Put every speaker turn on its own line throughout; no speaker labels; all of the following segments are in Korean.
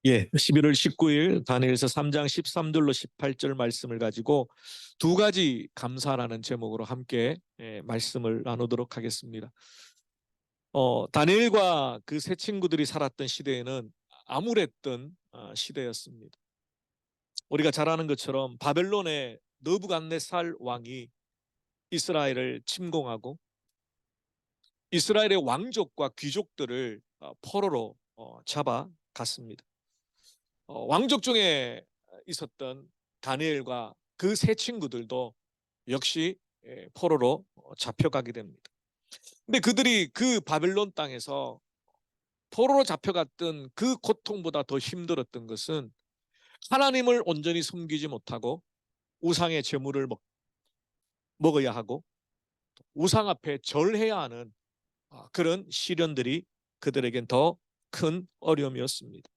예, 11월 19일 다니엘서 3장 13절로 18절 말씀을 가지고 두 가지 감사라는 제목으로 함께 말씀을 나누도록 하겠습니다. 다니엘과 그 세 친구들이 살았던 시대에는 암울했던 시대였습니다. 우리가 잘 아는 것처럼 바벨론의 느부갓네살 왕이 이스라엘을 침공하고 이스라엘의 왕족과 귀족들을 포로로 잡아갔습니다. 왕족 중에 있었던 다니엘과 그 세 친구들도 역시 포로로 잡혀가게 됩니다. 근데 그들이 그 바벨론 땅에서 포로로 잡혀갔던 그 고통보다 더 힘들었던 것은 하나님을 온전히 섬기지 못하고 우상의 제물을 먹어야 하고 우상 앞에 절해야 하는 그런 시련들이 그들에겐 더 큰 어려움이었습니다.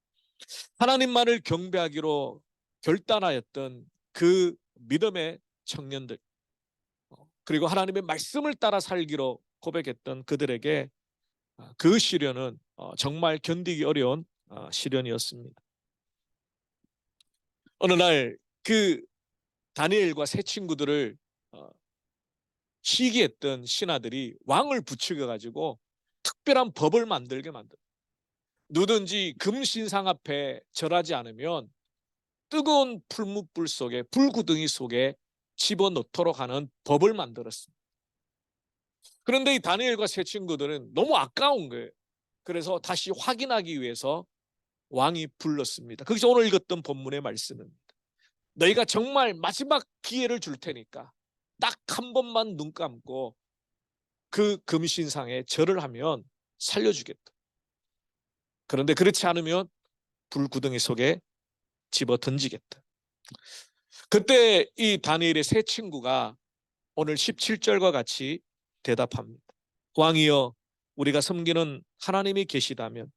하나님만을 경배하기로 결단하였던 그 믿음의 청년들, 그리고 하나님의 말씀을 따라 살기로 고백했던 그들에게 그 시련은 정말 견디기 어려운 시련이었습니다. 어느 날 그 다니엘과 세 친구들을 시기했던 신하들이 왕을 부추겨 가지고 특별한 법을 만들게 만들어요. 누든지 금신상 앞에 절하지 않으면 뜨거운 풀무불 속에, 불구덩이 속에 집어넣도록 하는 법을 만들었습니다. 그런데 이 다니엘과 세 친구들은 너무 아까운 거예요. 그래서 다시 확인하기 위해서 왕이 불렀습니다. 거기서 오늘 읽었던 본문의 말씀입니다. 너희가 정말 마지막 기회를 줄 테니까 딱 한 번만 눈 감고 그 금신상에 절을 하면 살려주겠다. 그런데 그렇지 않으면 불구덩이 속에 집어 던지겠다. 그때 이 다니엘의 세 친구가 오늘 17절과 같이 대답합니다. 왕이여, 우리가 섬기는 하나님이 계시다면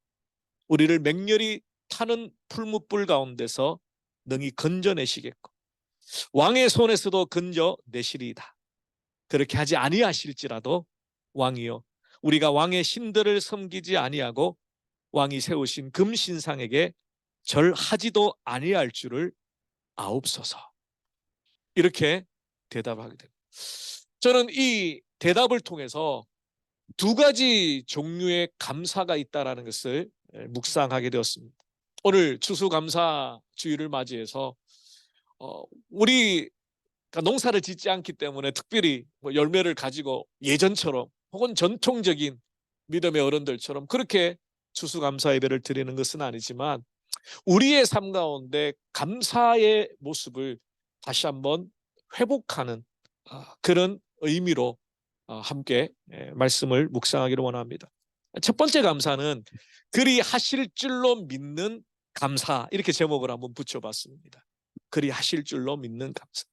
우리를 맹렬히 타는 풀무불 가운데서 능히 건져내시겠고 왕의 손에서도 건져내시리이다. 그렇게 하지 아니하실지라도 왕이여, 우리가 왕의 신들을 섬기지 아니하고 왕이 세우신 금신상에게 절하지도 아니할 줄을 아옵소서. 이렇게 대답을 하게 됩니다. 저는 이 대답을 통해서 두 가지 종류의 감사가 있다는 것을 묵상하게 되었습니다. 오늘 추수감사주의를 맞이해서 우리 농사를 짓지 않기 때문에 특별히 열매를 가지고 예전처럼 혹은 전통적인 믿음의 어른들처럼 그렇게 추수감사 예배를 드리는 것은 아니지만 우리의 삶 가운데 감사의 모습을 다시 한번 회복하는 그런 의미로 함께 말씀을 묵상하기를 원합니다. 첫 번째 감사는 그리 하실 줄로 믿는 감사, 이렇게 제목을 한번 붙여봤습니다. 그리 하실 줄로 믿는 감사.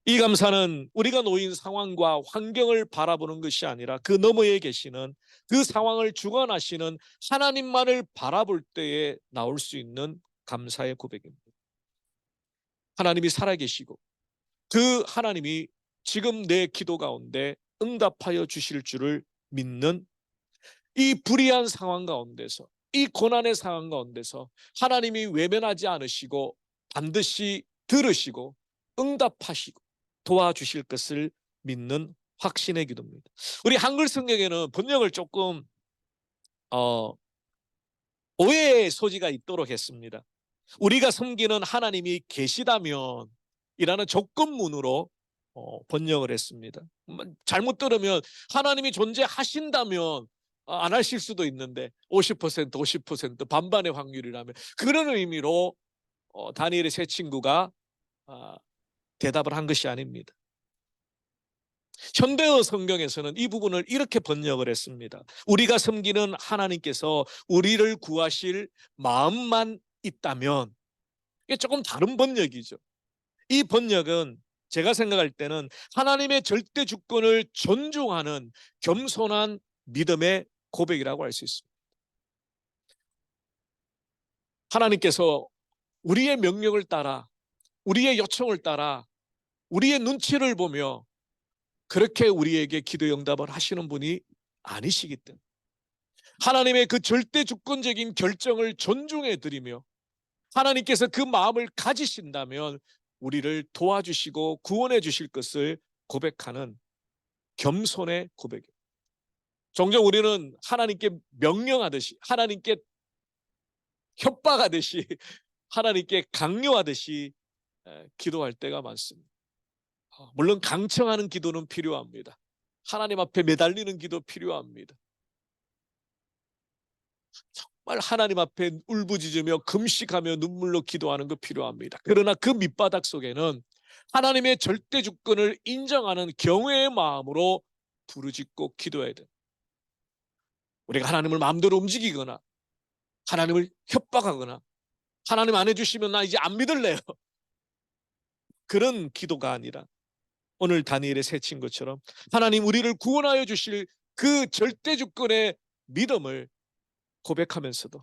이 감사는 우리가 놓인 상황과 환경을 바라보는 것이 아니라 그 너머에 계시는, 그 상황을 주관하시는 하나님만을 바라볼 때에 나올 수 있는 감사의 고백입니다. 하나님이 살아계시고 그 하나님이 지금 내 기도 가운데 응답하여 주실 줄을 믿는 이 불의한 상황 가운데서, 이 고난의 상황 가운데서 하나님이 외면하지 않으시고 반드시 들으시고 응답하시고 도와주실 것을 믿는 확신의 기도입니다. 우리 한글 성경에는 번역을 조금 오해의 소지가 있도록 했습니다. 우리가 섬기는 하나님이 계시다면 이라는 조건문으로 번역을 했습니다. 잘못 들으면 하나님이 존재하신다면 안 하실 수도 있는데 50%, 50% 반반의 확률이라면 그런 의미로 다니엘의 세 친구가 대답을 한 것이 아닙니다. 현대어 성경에서는 이 부분을 이렇게 번역을 했습니다. 우리가 섬기는 하나님께서 우리를 구하실 마음만 있다면, 이게 조금 다른 번역이죠. 이 번역은 제가 생각할 때는 하나님의 절대 주권을 존중하는 겸손한 믿음의 고백이라고 할 수 있습니다. 하나님께서 우리의 명령을 따라, 우리의 요청을 따라, 우리의 눈치를 보며 그렇게 우리에게 기도 응답을 하시는 분이 아니시기 때문에 하나님의 그 절대 주권적인 결정을 존중해 드리며 하나님께서 그 마음을 가지신다면 우리를 도와주시고 구원해 주실 것을 고백하는 겸손의 고백이에요. 종종 우리는 하나님께 명령하듯이, 하나님께 협박하듯이, 하나님께 강요하듯이 기도할 때가 많습니다. 물론 강청하는 기도는 필요합니다. 하나님 앞에 매달리는 기도 필요합니다. 정말 하나님 앞에 울부짖으며 금식하며 눈물로 기도하는 거 필요합니다. 그러나 그 밑바닥 속에는 하나님의 절대 주권을 인정하는 경외의 마음으로 부르짖고 기도해야 돼요. 우리가 하나님을 마음대로 움직이거나 하나님을 협박하거나 하나님 안 해주시면 나 이제 안 믿을래요, 그런 기도가 아니라 오늘 다니엘의 세 친구처럼 하나님 우리를 구원하여 주실 그 절대 주권의 믿음을 고백하면서도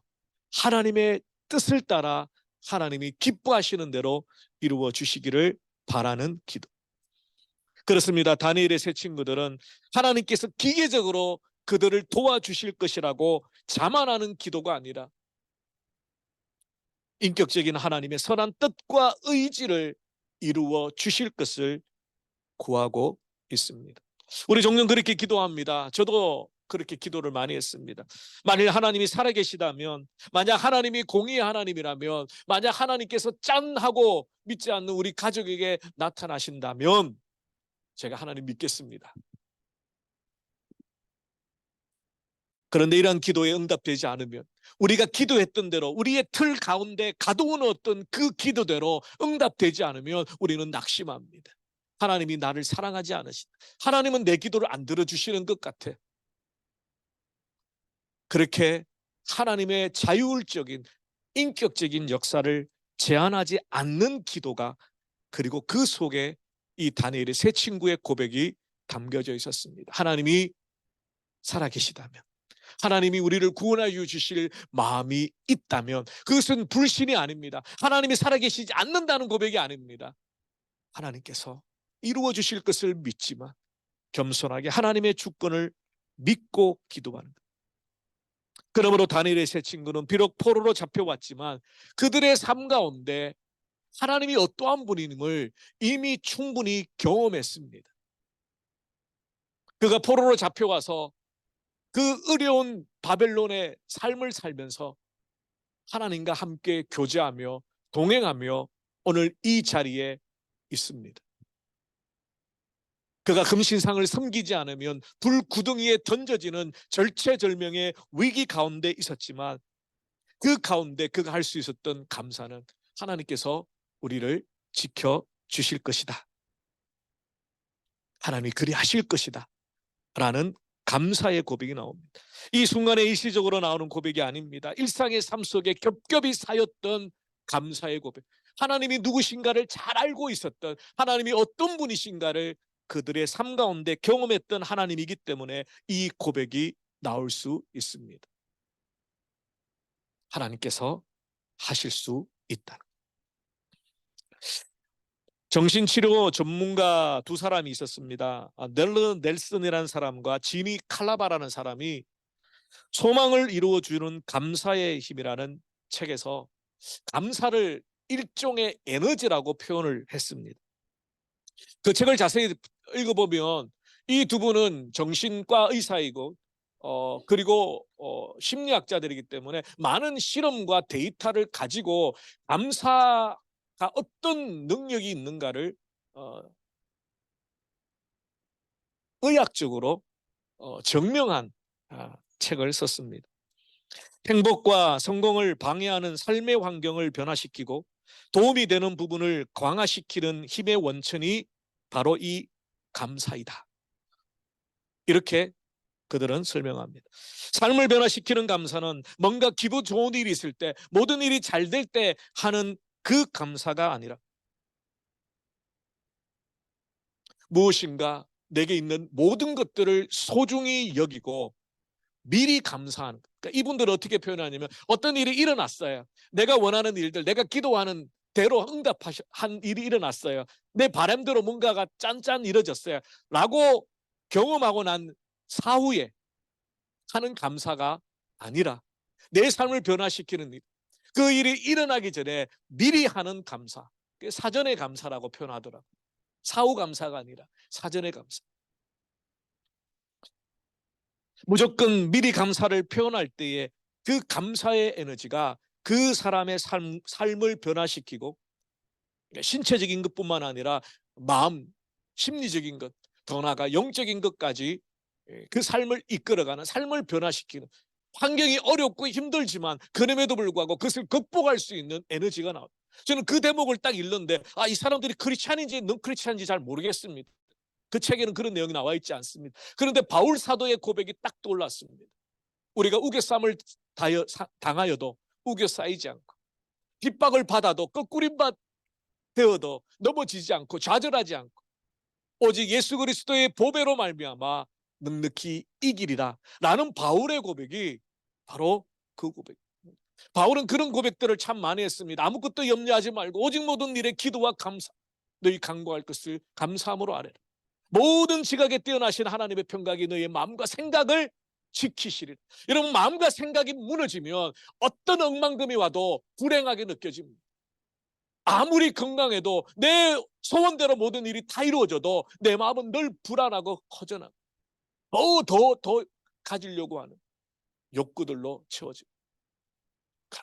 하나님의 뜻을 따라 하나님이 기뻐하시는 대로 이루어 주시기를 바라는 기도. 그렇습니다. 다니엘의 세 친구들은 하나님께서 기계적으로 그들을 도와주실 것이라고 자만하는 기도가 아니라 인격적인 하나님의 선한 뜻과 의지를 이루어 주실 것을 구하고 있습니다. 우리 종종 그렇게 기도합니다. 저도 그렇게 기도를 많이 했습니다. 만일 하나님이 살아계시다면, 만약 하나님이 공의의 하나님이라면, 만약 하나님께서 짠 하고 믿지 않는 우리 가족에게 나타나신다면 제가 하나님 믿겠습니다. 그런데 이러한 기도에 응답되지 않으면, 우리가 기도했던 대로 우리의 틀 가운데 가둬 놓았던 그 기도대로 응답되지 않으면 우리는 낙심합니다. 하나님이 나를 사랑하지 않으신다. 하나님은 내 기도를 안 들어주시는 것 같아. 그렇게 하나님의 자율적인 인격적인 역사를 제한하지 않는 기도가, 그리고 그 속에 이 다니엘의 세 친구의 고백이 담겨져 있었습니다. 하나님이 살아계시다면, 하나님이 우리를 구원하여 주실 마음이 있다면, 그것은 불신이 아닙니다. 하나님이 살아계시지 않는다는 고백이 아닙니다. 하나님께서 이루어 주실 것을 믿지만 겸손하게 하나님의 주권을 믿고 기도하는 것. 그러므로 다니엘의 세 친구는 비록 포로로 잡혀왔지만 그들의 삶 가운데 하나님이 어떠한 분임을 이미 충분히 경험했습니다. 그가 포로로 잡혀가서 그 어려운 바벨론의 삶을 살면서 하나님과 함께 교제하며 동행하며 오늘 이 자리에 있습니다. 그가 금신상을 섬기지 않으면 불구덩이에 던져지는 절체절명의 위기 가운데 있었지만 그 가운데 그가 할 수 있었던 감사는 하나님께서 우리를 지켜주실 것이다, 하나님이 그리 하실 것이다 라는 감사의 고백이 나옵니다. 이 순간에 일시적으로 나오는 고백이 아닙니다. 일상의 삶 속에 겹겹이 쌓였던 감사의 고백, 하나님이 누구신가를 잘 알고 있었던, 하나님이 어떤 분이신가를 그들의 삶 가운데 경험했던 하나님이기 때문에 이 고백이 나올 수 있습니다. 하나님께서 하실 수 있다. 정신치료 전문가 두 사람이 있었습니다. 넬러 넬슨이라는 사람과 지니 칼라바라는 사람이 소망을 이루어주는 감사의 힘이라는 책에서 감사를 일종의 에너지라고 표현을 했습니다. 그 책을 자세히 읽어보면 이 두 분은 정신과 의사이고 그리고 심리학자들이기 때문에 많은 실험과 데이터를 가지고 감사가 어떤 능력이 있는가를 의학적으로 증명한 책을 썼습니다. 행복과 성공을 방해하는 삶의 환경을 변화시키고 도움이 되는 부분을 강화시키는 힘의 원천이 바로 이 감사이다, 이렇게 그들은 설명합니다. 삶을 변화시키는 감사는 뭔가 기분 좋은 일이 있을 때, 모든 일이 잘 될 때 하는 그 감사가 아니라 무엇인가 내게 있는 모든 것들을 소중히 여기고 미리 감사하는 것. 그러니까 이분들은 어떻게 표현하냐면, 어떤 일이 일어났어요. 내가 원하는 일들, 내가 기도하는 대로 응답한 일이 일어났어요. 내 바람대로 뭔가가 짠짠 이루어졌어요 라고 경험하고 난 사후에 하는 감사가 아니라 내 삶을 변화시키는 일, 그 일이 일어나기 전에 미리 하는 감사, 사전의 감사라고 표현하더라고요. 사후 감사가 아니라 사전의 감사. 무조건 미리 감사를 표현할 때에 그 감사의 에너지가 그 사람의 삶을 변화시키고, 신체적인 것뿐만 아니라 마음, 심리적인 것, 더 나아가 영적인 것까지 그 삶을 이끌어가는, 삶을 변화시키는, 환경이 어렵고 힘들지만 그럼에도 불구하고 그것을 극복할 수 있는 에너지가 나와요. 저는 그 대목을 딱 읽는데, 이 사람들이 크리스찬인지 넌 크리스찬인지 잘 모르겠습니다. 그 책에는 그런 내용이 나와 있지 않습니다. 그런데 바울 사도의 고백이 딱 떠올랐습니다. 우리가 우겨쌈을 당하여도 우겨 쌓이지 않고, 핍박을 받아도 꺾구림받 되어도 넘어지지 않고 좌절하지 않고, 오직 예수 그리스도의 보배로 말미암아 넉넉히 이기리라 라는 바울의 고백이 바로 그 고백. 바울은 그런 고백들을 참 많이 했습니다. 아무것도 염려하지 말고 오직 모든 일에 기도와 감사, 너희 간구할 것을 감사함으로 아뢰라. 모든 지각에 뛰어나신 하나님의 평강이 너희의 마음과 생각을 지키시리라. 여러분, 마음과 생각이 무너지면 어떤 억만금이 와도 불행하게 느껴집니다. 아무리 건강해도, 내 소원대로 모든 일이 다 이루어져도 내 마음은 늘 불안하고 허전하고 더 가지려고 하는 욕구들로 채워지고,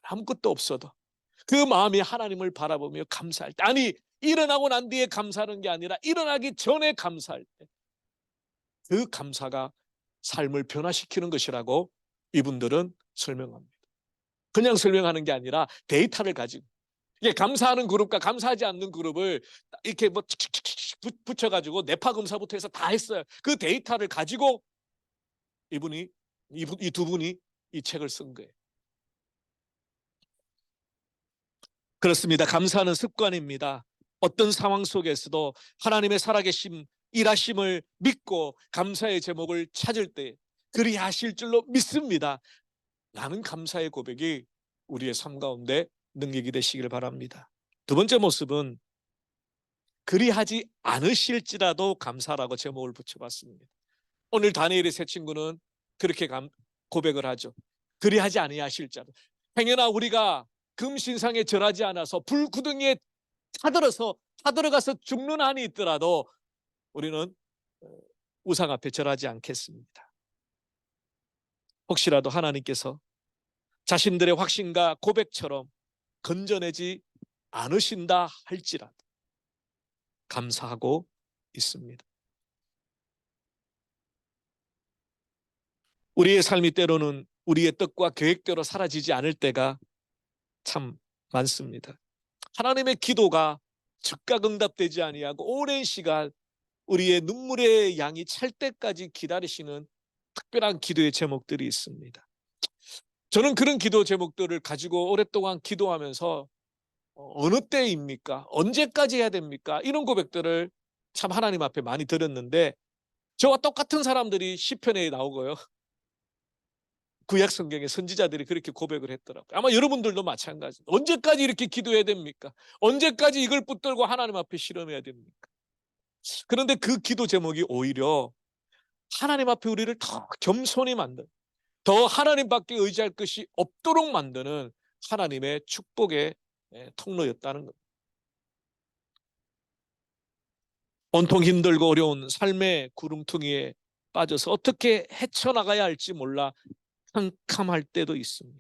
아무것도 없어도 그 마음이 하나님을 바라보며 감사할 때, 아니 일어나고 난 뒤에 감사하는 게 아니라 일어나기 전에 감사할 때, 그 감사가 삶을 변화시키는 것이라고 이분들은 설명합니다. 그냥 설명하는 게 아니라 데이터를 가지고, 이게 감사하는 그룹과 감사하지 않는 그룹을 이렇게 뭐 붙여가지고 뇌파검사부터 해서 다 했어요. 그 데이터를 가지고 이 두 분이 이 책을 쓴 거예요. 그렇습니다. 감사는 습관입니다. 어떤 상황 속에서도 하나님의 살아계심, 일하심을 믿고 감사의 제목을 찾을 때 그리하실 줄로 믿습니다 라는 감사의 고백이 우리의 삶 가운데 능력이 되시기를 바랍니다. 두 번째 모습은 그리하지 않으실지라도 감사라고 제목을 붙여봤습니다. 오늘 다니엘의 세 친구는 그렇게 고백을 하죠. 그리하지 아니하실지라도. 행여나 우리가 금신상에 절하지 않아서 불구덩이에 타들어가서 죽는 한이 있더라도 우리는 우상 앞에 절하지 않겠습니다. 혹시라도 하나님께서 자신들의 확신과 고백처럼 건져내지 않으신다 할지라도 감사하고 있습니다. 우리의 삶이 때로는 우리의 뜻과 계획대로 사라지지 않을 때가 참 많습니다. 하나님의 기도가 즉각 응답되지 아니하고 오랜 시간 우리의 눈물의 양이 찰 때까지 기다리시는 특별한 기도의 제목들이 있습니다. 저는 그런 기도 제목들을 가지고 오랫동안 기도하면서 어느 때입니까? 언제까지 해야 됩니까? 이런 고백들을 참 하나님 앞에 많이 드렸는데, 저와 똑같은 사람들이 시편에 나오고요, 구약 성경의 선지자들이 그렇게 고백을 했더라고요. 아마 여러분들도 마찬가지. 언제까지 이렇게 기도해야 됩니까? 언제까지 이걸 붙들고 하나님 앞에 실험해야 됩니까? 그런데 그 기도 제목이 오히려 하나님 앞에 우리를 더 겸손히 만든, 더 하나님밖에 의지할 것이 없도록 만드는 하나님의 축복의 통로였다는 것. 온통 힘들고 어려운 삶의 구름퉁이에 빠져서 어떻게 헤쳐나가야 할지 몰라 캄캄할 때도 있습니다.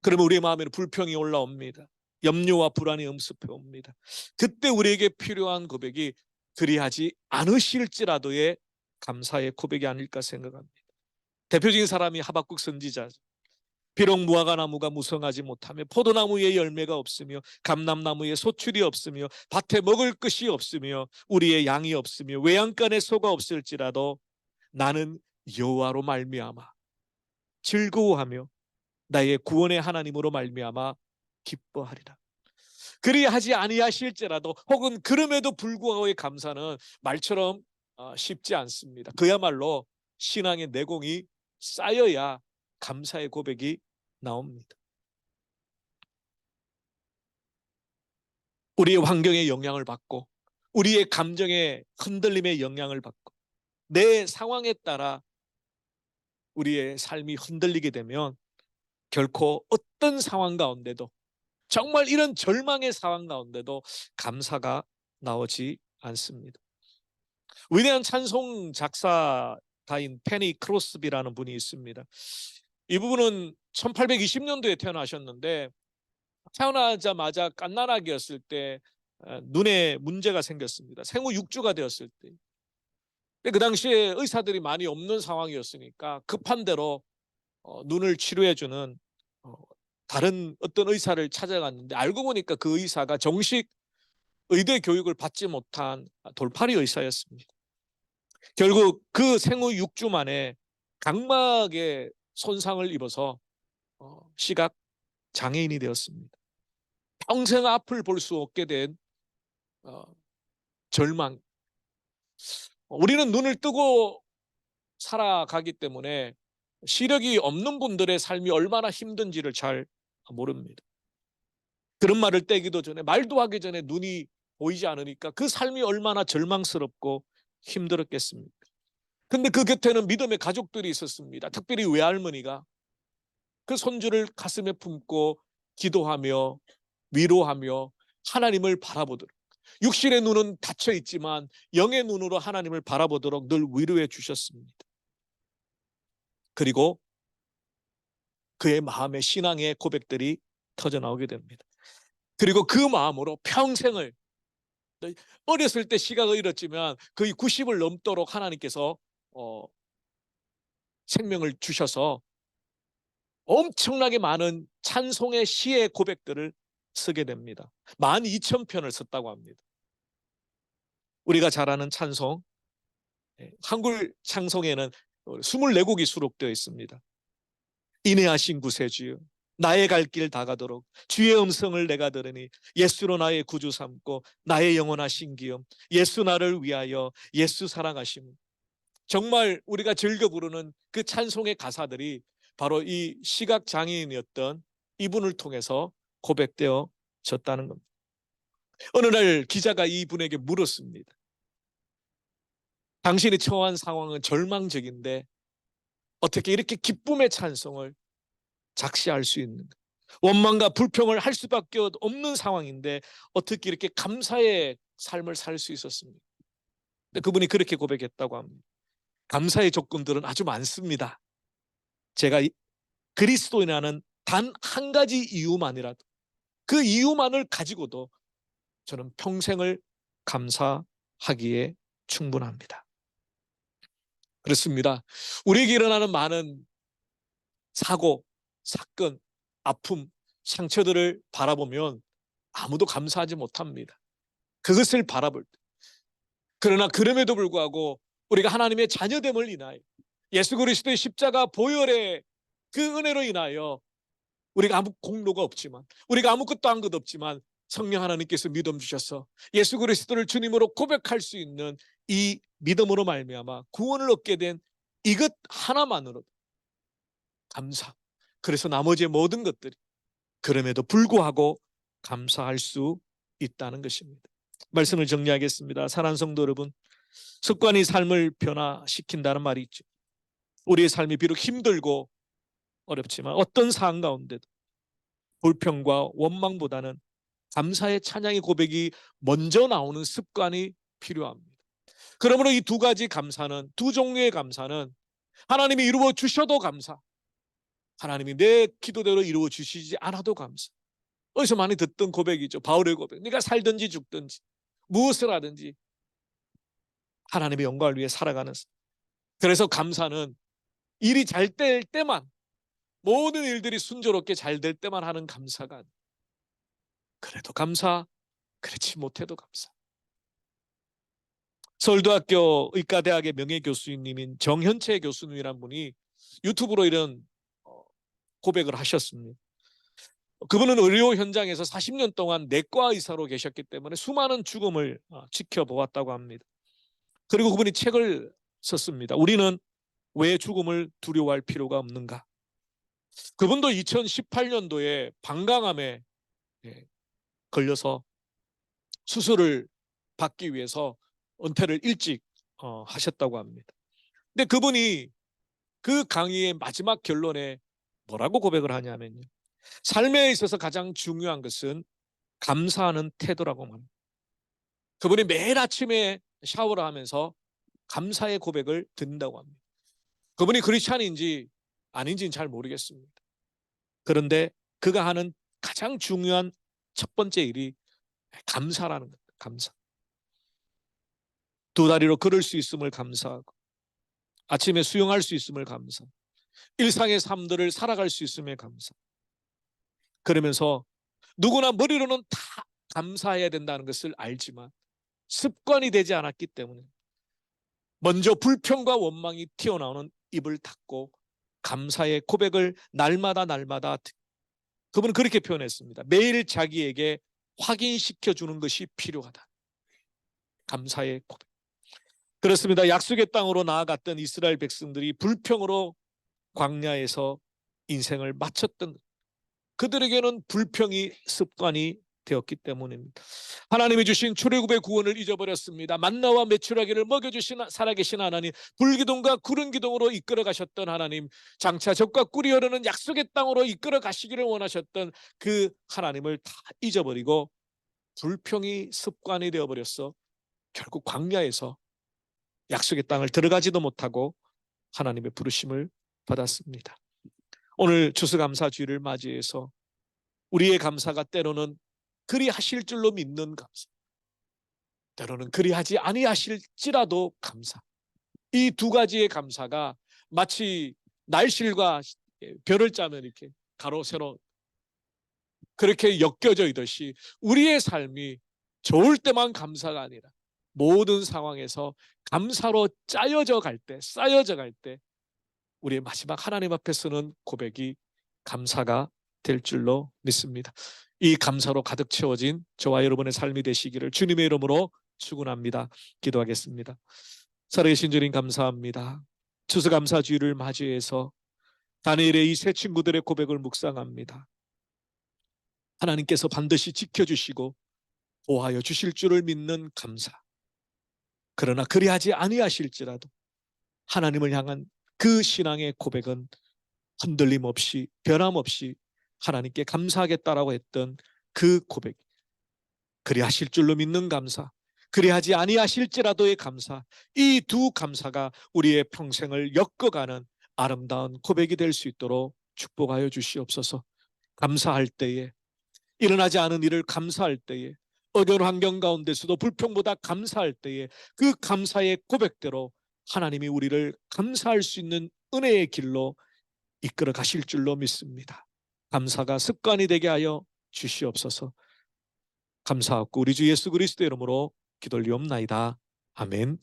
그러면 우리의 마음에는 불평이 올라옵니다. 염려와 불안이 엄습해 옵니다. 그때 우리에게 필요한 고백이 그리하지 않으실지라도의 감사의 고백이 아닐까 생각합니다. 대표적인 사람이 하박국 선지자죠. 비록 무화과나무가 무성하지 못하며 포도나무에 열매가 없으며 감람나무에 소출이 없으며 밭에 먹을 것이 없으며 우리의 양이 없으며 외양간에 소가 없을지라도 나는 여호와로 말미암아 즐거워하며 나의 구원의 하나님으로 말미암아 기뻐하리라. 그리하지 아니하실지라도, 혹은 그럼에도 불구하고의 감사는 말처럼 쉽지 않습니다. 그야말로 신앙의 내공이 쌓여야 감사의 고백이 나옵니다. 우리의 환경에 영향을 받고 우리의 감정의 흔들림에 영향을 받고 내 상황에 따라 우리의 삶이 흔들리게 되면 결코 어떤 상황 가운데도, 정말 이런 절망의 상황 가운데도 감사가 나오지 않습니다. 위대한 찬송 작사가인 페니 크로스비라는 분이 있습니다. 이 부분은 1820년도에 태어나셨는데 태어나자마자 갓난아기였을 때 눈에 문제가 생겼습니다. 생후 6주가 되었을 때. 그 당시에 의사들이 많이 없는 상황이었으니까 급한 대로 눈을 치료해주는 다른 어떤 의사를 찾아갔는데 알고 보니까 그 의사가 정식 의대 교육을 받지 못한 돌팔이 의사였습니다. 결국 그 생후 6주 만에 각막에 손상을 입어서 시각 장애인이 되었습니다. 평생 앞을 볼 수 없게 된 절망. 우리는 눈을 뜨고 살아가기 때문에 시력이 없는 분들의 삶이 얼마나 힘든지를 잘 모릅니다. 그런 말을 떼기도 전에, 말도 하기 전에 눈이 보이지 않으니까 그 삶이 얼마나 절망스럽고 힘들었겠습니까? 근데 그 곁에는 믿음의 가족들이 있었습니다. 특별히 외할머니가 그 손주를 가슴에 품고 기도하며 위로하며 하나님을 바라보도록, 육신의 눈은 닫혀 있지만 영의 눈으로 하나님을 바라보도록 늘 위로해 주셨습니다. 그리고 그의 마음의 신앙의 고백들이 터져나오게 됩니다. 그리고 그 마음으로 평생을, 어렸을 때 시각을 잃었지만 거의 90을 넘도록 하나님께서 생명을 주셔서 엄청나게 많은 찬송의 시의 고백들을 쓰게 됩니다. 12,000편을 썼다고 합니다. 우리가 잘 아는 찬송, 한글 찬송에는 24곡이 수록되어 있습니다. 인내하신 구세주여, 나의 갈 길 다가도록 주의 음성을 내가 들으니 예수로 나의 구주 삼고 나의 영원하신 기염, 예수 나를 위하여 예수 사랑하심. 정말 우리가 즐겨 부르는 그 찬송의 가사들이 바로 이 시각장애인이었던 이분을 통해서 고백되어졌다는 겁니다. 어느 날 기자가 이분에게 물었습니다. 당신이 처한 상황은 절망적인데 어떻게 이렇게 기쁨의 찬송을 작시할 수 있는가? 원망과 불평을 할 수밖에 없는 상황인데 어떻게 이렇게 감사의 삶을 살 수 있었습니까? 근데 그분이 그렇게 고백했다고 합니다. 감사의 조건들은 아주 많습니다. 제가 그리스도인이라는 단 한 가지 이유만이라도, 그 이유만을 가지고도 저는 평생을 감사하기에 충분합니다. 그렇습니다. 우리에게 일어나는 많은 사고, 사건, 아픔, 상처들을 바라보면 아무도 감사하지 못합니다. 그것을 바라볼 때. 그러나 그럼에도 불구하고 우리가 하나님의 자녀됨을 인하여 예수 그리스도의 십자가 보혈의 그 은혜로 인하여 우리가 아무 공로가 없지만, 우리가 아무것도 한 것 없지만 성령 하나님께서 믿음 주셔서 예수 그리스도를 주님으로 고백할 수 있는 이 믿음으로 말미암아 구원을 얻게 된 이것 하나만으로도 감사. 그래서 나머지 모든 것들이 그럼에도 불구하고 감사할 수 있다는 것입니다. 말씀을 정리하겠습니다. 사랑하는 성도 여러분, 습관이 삶을 변화시킨다는 말이 있죠. 우리의 삶이 비록 힘들고 어렵지만 어떤 상황 가운데도 불평과 원망보다는 감사의 찬양의 고백이 먼저 나오는 습관이 필요합니다. 그러므로 이 두 가지 감사는, 두 종류의 감사는 하나님이 이루어 주셔도 감사, 하나님이 내 기도대로 이루어 주시지 않아도 감사. 어디서 많이 듣던 고백이죠. 바울의 고백. 네가 살든지 죽든지 무엇을 하든지 하나님의 영광을 위해 살아가는. 그래서 감사는 일이 잘 될 때만, 모든 일들이 순조롭게 잘 될 때만 하는 감사가 아니에요. 그래도 감사, 그렇지 못해도 감사. 서울대학교 의과대학의 명예교수님인 정현채 교수님이란 분이 유튜브로 이런 고백을 하셨습니다. 그분은 의료 현장에서 40년 동안 내과 의사로 계셨기 때문에 수많은 죽음을 지켜보았다고 합니다. 그리고 그분이 책을 썼습니다. 우리는 왜 죽음을 두려워할 필요가 없는가? 그분도 2018년도에 방광암에 걸려서 수술을 받기 위해서 은퇴를 일찍 하셨다고 합니다. 근데 그분이 그 강의의 마지막 결론에 뭐라고 고백을 하냐면요. 삶에 있어서 가장 중요한 것은 감사하는 태도라고 말합니다. 그분이 매일 아침에 샤워를 하면서 감사의 고백을 듣는다고 합니다. 그분이 크리스찬인지 아닌지는 잘 모르겠습니다. 그런데 그가 하는 가장 중요한 첫 번째 일이 감사라는 겁니다. 감사. 두 다리로 걸을 수 있음을 감사하고, 아침에 수영할 수 있음을 감사, 일상의 삶들을 살아갈 수 있음에 감사. 그러면서 누구나 머리로는 다 감사해야 된다는 것을 알지만 습관이 되지 않았기 때문에 먼저 불평과 원망이 튀어나오는 입을 닫고 감사의 고백을 날마다 그분은 그렇게 표현했습니다. 매일 자기에게 확인시켜 주는 것이 필요하다. 감사의 고백. 그렇습니다. 약속의 땅으로 나아갔던 이스라엘 백성들이 불평으로 광야에서 인생을 마쳤던, 그들에게는 불평이 습관이 되었기 때문입니다. 하나님이 주신 출애굽의 구원을 잊어버렸습니다. 만나와 메추라기를 먹여주신 살아계신 하나님, 불기둥과 구름기둥으로 이끌어 가셨던 하나님, 장차 적과 꿀이 흐르는 약속의 땅으로 이끌어 가시기를 원하셨던 그 하나님을 다 잊어버리고 불평이 습관이 되어버렸어 결국 광야에서 약속의 땅을 들어가지도 못하고 하나님의 부르심을 받았습니다. 오늘 추수감사주일을 맞이해서 우리의 감사가 때로는 그리하실 줄로 믿는 감사, 때로는 그리하지 아니하실지라도 감사, 이 두 가지의 감사가 마치 날실과 별을 짜면 이렇게 가로 세로 그렇게 엮여져 있듯이 우리의 삶이 좋을 때만 감사가 아니라 모든 상황에서 감사로 짜여져 갈 때, 쌓여져 갈 때 우리의 마지막 하나님 앞에 서는 고백이 감사가 될 줄로 믿습니다. 이 감사로 가득 채워진 저와 여러분의 삶이 되시기를 주님의 이름으로 축원합니다. 기도하겠습니다. 살아계신 주님 감사합니다. 추수감사주일을 맞이해서 다니엘의 이 세 친구들의 고백을 묵상합니다. 하나님께서 반드시 지켜주시고 보호하여 주실 줄을 믿는 감사. 그러나 그리하지 아니하실지라도 하나님을 향한 그 신앙의 고백은 흔들림 없이 변함없이 하나님께 감사하겠다라고 했던 그 고백, 그리하실 줄로 믿는 감사, 그리하지 아니하실지라도의 감사, 이 두 감사가 우리의 평생을 엮어가는 아름다운 고백이 될 수 있도록 축복하여 주시옵소서. 감사할 때에, 일어나지 않은 일을 감사할 때에, 어려운 환경 가운데서도 불평보다 감사할 때에 그 감사의 고백대로 하나님이 우리를 감사할 수 있는 은혜의 길로 이끌어 가실 줄로 믿습니다. 감사가 습관이 되게 하여 주시옵소서. 감사하고 우리 주 예수 그리스도의 이름으로 기도리옵나이다. 아멘.